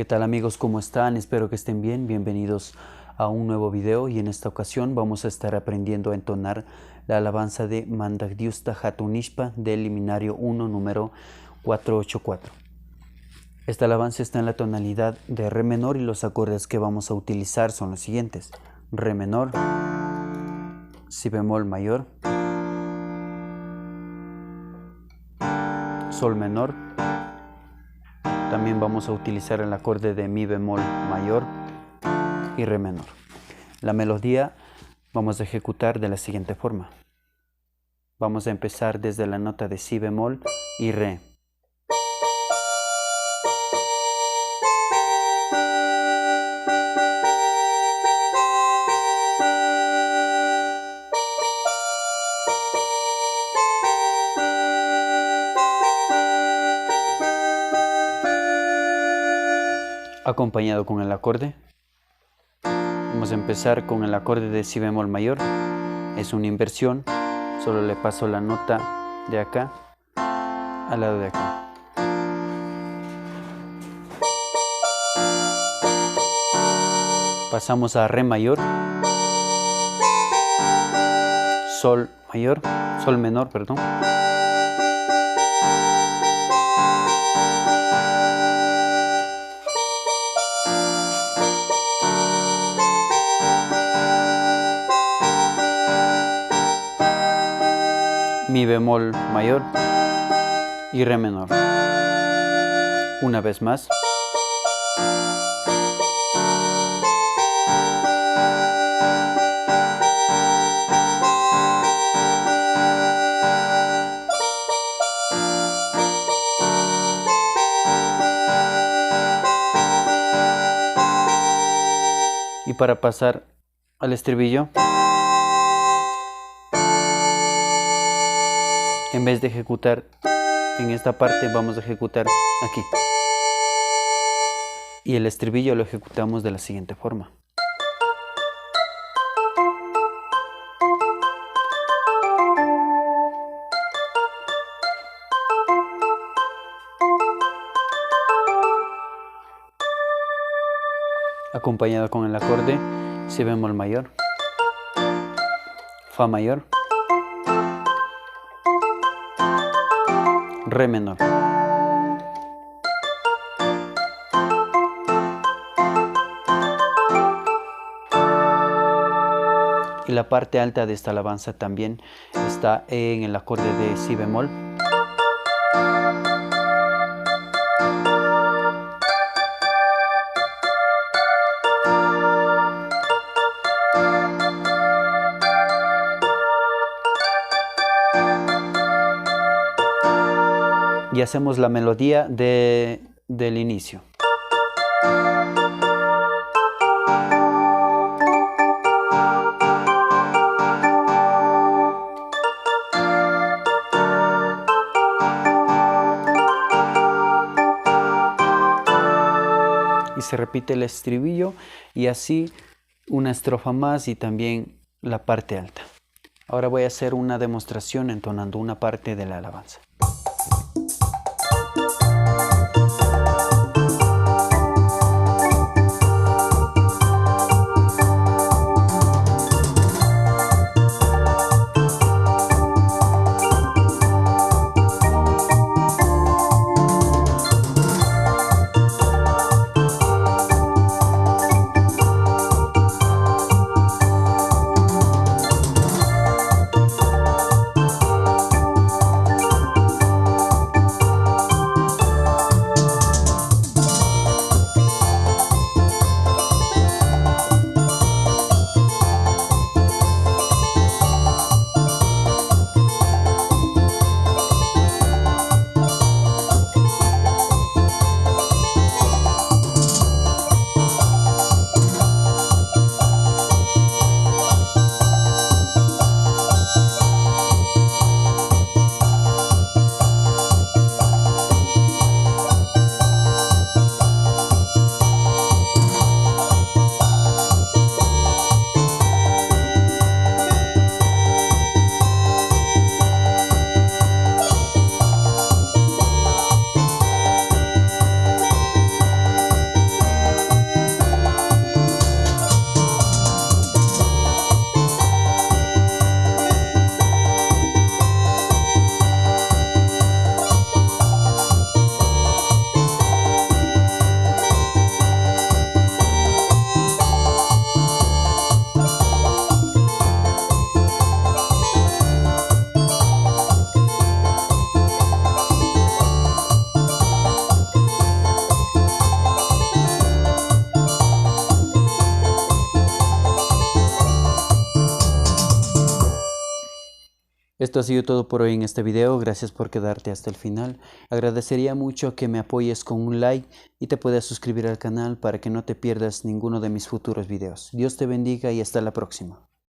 ¿Qué tal amigos? ¿Cómo están? Espero que estén bien. Bienvenidos a un nuevo video y en esta ocasión vamos a estar aprendiendo a entonar la alabanza de Mandagdiusta Hatunishpa del liminario 1 número 484. Esta alabanza está en la tonalidad de Re menor y los acordes que vamos a utilizar son los siguientes: Re menor, Si bemol mayor, Sol menor. También vamos a utilizar el acorde de Mi bemol mayor y Re menor. La melodía vamos a ejecutar de la siguiente forma. Vamos a empezar desde la nota de Si bemol y Re. Acompañado con el acorde. Vamos a empezar con el acorde de Si bemol mayor. Es una inversión, solo le paso la nota de acá al lado de acá. Pasamos a Re mayor, Sol mayor, Sol menor, perdón. Mi bemol mayor y Re menor. Una vez más. Y para pasar al estribillo, en vez de ejecutar en esta parte, vamos a ejecutar aquí. Y el estribillo lo ejecutamos de la siguiente forma. Acompañado con el acorde Si bemol mayor, Fa mayor, Re menor. Y la parte alta de esta alabanza también está en el acorde de Si bemol. Y hacemos la melodía del inicio. Y se repite el estribillo y así una estrofa más y también la parte alta. Ahora voy a hacer una demostración entonando una parte de la alabanza. Esto ha sido todo por hoy en este video, gracias por quedarte hasta el final. Agradecería mucho que me apoyes con un like y te puedas suscribir al canal para que no te pierdas ninguno de mis futuros videos. Dios te bendiga y hasta la próxima.